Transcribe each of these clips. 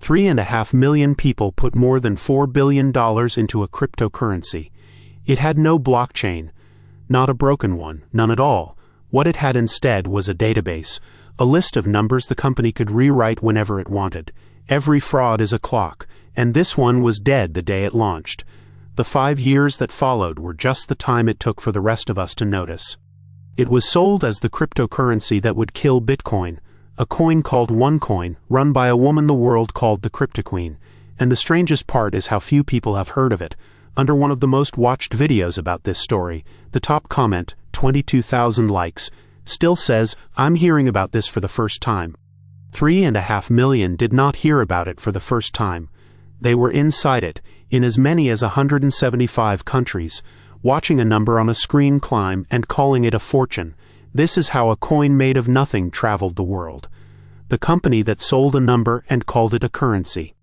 3.5 million people put more than $4 billion into a cryptocurrency. It had no blockchain, not a broken one, none at all. What it had instead was a database, a list of numbers the company could rewrite whenever it wanted. Every fraud is a clock, and this one was dead the day it launched. The 5 years that followed were just the time it took for the rest of us to notice. It was sold as the cryptocurrency that would kill Bitcoin, a coin called OneCoin, run by a woman the world called the Cryptoqueen, and the strangest part is how few people have heard of it. Under one of the most watched videos about this story, the top comment, 22,000 likes, still says, "I'm hearing about this for the first time." 3.5 million did not hear about it for the first time. They were inside it, in as many as 175 countries, watching a number on a screen climb and calling it a fortune. This is how a coin made of nothing traveled the world. The company that sold a number and called it a currency.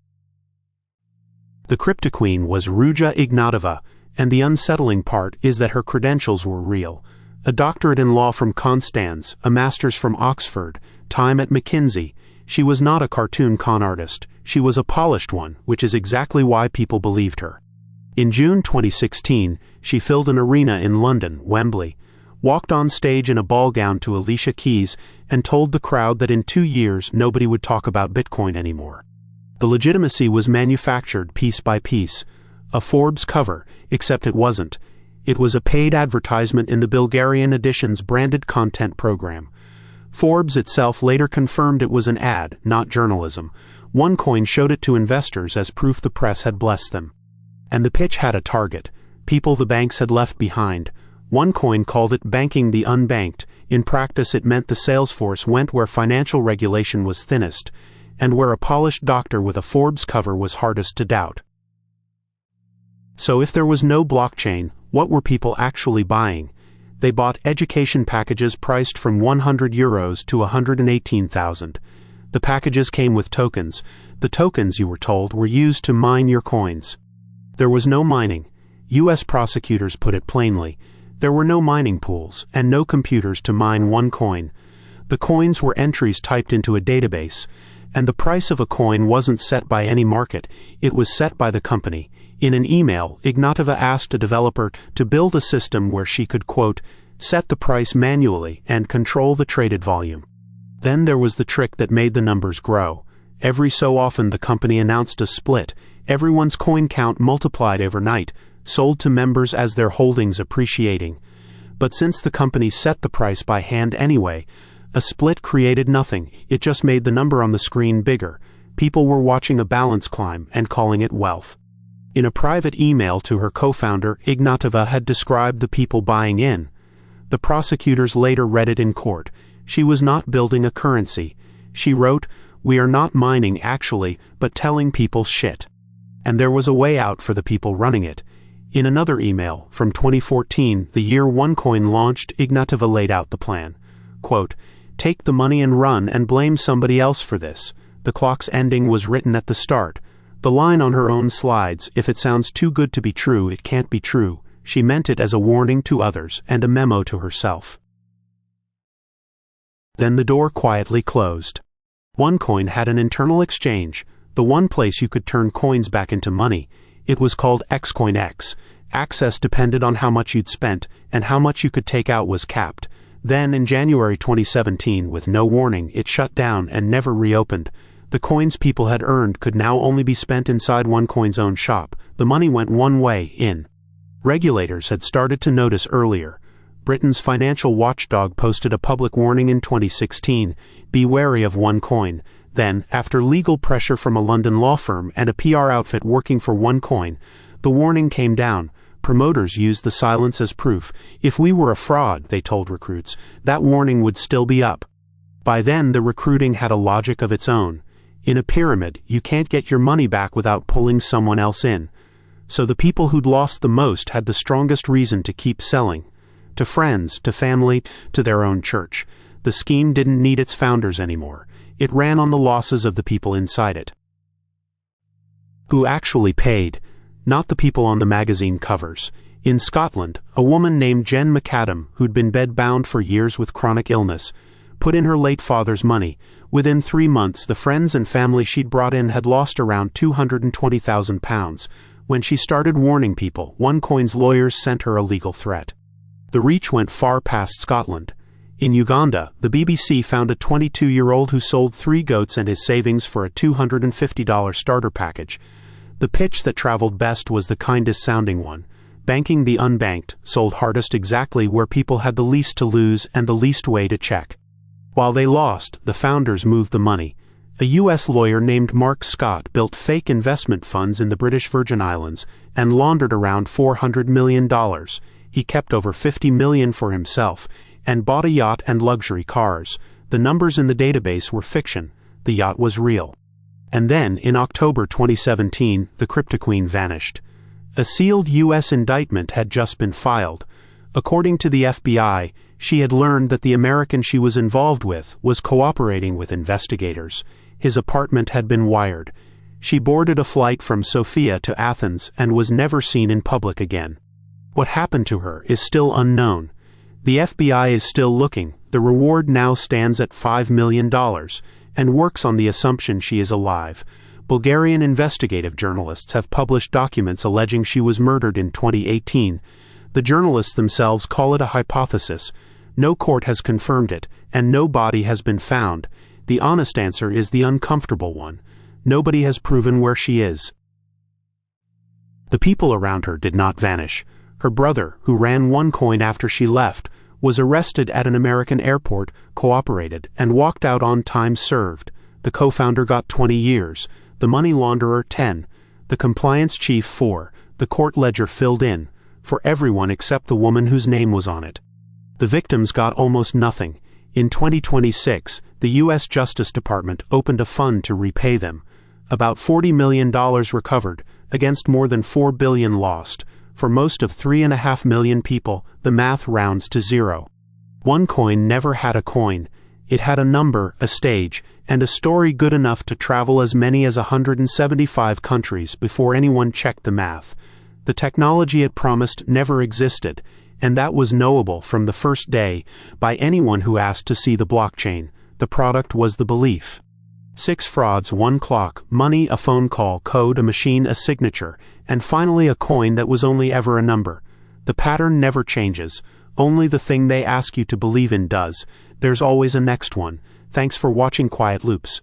The Cryptoqueen was Ruja Ignatova, and the unsettling part is that her credentials were real. A doctorate in law from Konstanz, a master's from Oxford, time at McKinsey. She was not a cartoon con artist, she was a polished one, which is exactly why people believed her. In June 2016, she filled an arena in London, Wembley, walked on stage in a ball gown to Alicia Keys, and told the crowd that in 2 years nobody would talk about Bitcoin anymore. The legitimacy was manufactured piece by piece. A Forbes cover, except it wasn't. It was a paid advertisement in the Bulgarian edition's branded content program. Forbes itself later confirmed it was an ad, not journalism. OneCoin showed it to investors as proof the press had blessed them. And the pitch had a target, people the banks had left behind. OneCoin called it banking the unbanked. In practice it meant the sales force went where financial regulation was thinnest, and where a polished doctor with a Forbes cover was hardest to doubt. So if there was no blockchain, what were people actually buying? They bought education packages priced from €100 to 118,000. The packages came with tokens. The tokens, you were told, were used to mine your coins. There was no mining. U.S. prosecutors put it plainly. There were no mining pools, and no computers to mine one coin. The coins were entries typed into a database, and the price of a coin wasn't set by any market, it was set by the company. In an email, Ignatova asked a developer to build a system where she could, quote, set the price manually and control the traded volume. Then there was the trick that made the numbers grow. Every so often the company announced a split. Everyone's coin count multiplied overnight, sold to members as their holdings appreciating. But since the company set the price by hand anyway, a split created nothing, it just made the number on the screen bigger. People were watching a balance climb and calling it wealth. In a private email to her co-founder, Ignatova had described the people buying in. The prosecutors later read it in court. She was not building a currency. She wrote, "We are not mining actually, but telling people shit." And there was a way out for the people running it. In another email, from 2014, the year OneCoin launched, Ignatova laid out the plan. Quote, take the money and run and blame somebody else for this. The clock's ending was written at the start. The line on her own slides, if it sounds too good to be true, it can't be true. She meant it as a warning to others and a memo to herself. Then the door quietly closed. OneCoin had an internal exchange, the one place you could turn coins back into money. It was called XCoinX. Access depended on how much you'd spent, and how much you could take out was capped. Then, in January 2017, with no warning, it shut down and never reopened. The coins people had earned could now only be spent inside OneCoin's own shop. The money went one way, in. Regulators had started to notice earlier. Britain's financial watchdog posted a public warning in 2016, be wary of OneCoin. Then, after legal pressure from a London law firm and a PR outfit working for OneCoin, the warning came down. Promoters used the silence as proof. If we were a fraud, they told recruits, that warning would still be up. By then, the recruiting had a logic of its own. In a pyramid, you can't get your money back without pulling someone else in. So the people who'd lost the most had the strongest reason to keep selling. To friends, to family, to their own church. The scheme didn't need its founders anymore. It ran on the losses of the people inside it. Who actually paid? Not the people on the magazine covers. In Scotland, a woman named Jen McAdam, who'd been bedbound for years with chronic illness, put in her late father's money. Within 3 months, the friends and family she'd brought in had lost around £220,000. When she started warning people, OneCoin's lawyers sent her a legal threat. The reach went far past Scotland. In Uganda, the BBC found a 22-year-old who sold 3 goats and his savings for a $250 starter package. The pitch that traveled best was the kindest-sounding one. Banking the unbanked sold hardest, exactly where people had the least to lose and the least way to check. While they lost, the founders moved the money. A U.S. lawyer named Mark Scott built fake investment funds in the British Virgin Islands and laundered around $400 million. He kept over $50 million for himself and bought a yacht and luxury cars. The numbers in the database were fiction. The yacht was real. And then, in October 2017, the Cryptoqueen vanished. A sealed U.S. indictment had just been filed. According to the FBI, she had learned that the American she was involved with was cooperating with investigators. His apartment had been wired. She boarded a flight from Sofia to Athens and was never seen in public again. What happened to her is still unknown. The FBI is still looking. The reward now stands at $5 million and works on the assumption she is alive. Bulgarian investigative journalists have published documents alleging she was murdered in 2018. The journalists themselves call it a hypothesis. No court has confirmed it, and no body has been found. The honest answer is the uncomfortable one. Nobody has proven where she is. The people around her did not vanish. Her brother, who ran OneCoin after she left, was arrested at an American airport, cooperated, and walked out on time served. The co-founder got 20 years. The money launderer 10, the compliance chief 4, the court ledger filled in, for everyone except the woman whose name was on it. The victims got almost nothing. In 2026, the U.S. Justice Department opened a fund to repay them. About $40 million recovered, against more than $4 billion lost. For most of 3.5 million people, the math rounds to zero. OneCoin never had a coin. It had a number, a stage, and a story good enough to travel as many as 175 countries before anyone checked the math. The technology it promised never existed, and that was knowable from the first day by anyone who asked to see the blockchain. The product was the belief. 6 frauds, 1 clock, money, a phone call, code, a machine, a signature, and finally a coin that was only ever a number. The pattern never changes. Only the thing they ask you to believe in does. There's always a next one. Thanks for watching Quiet Loops.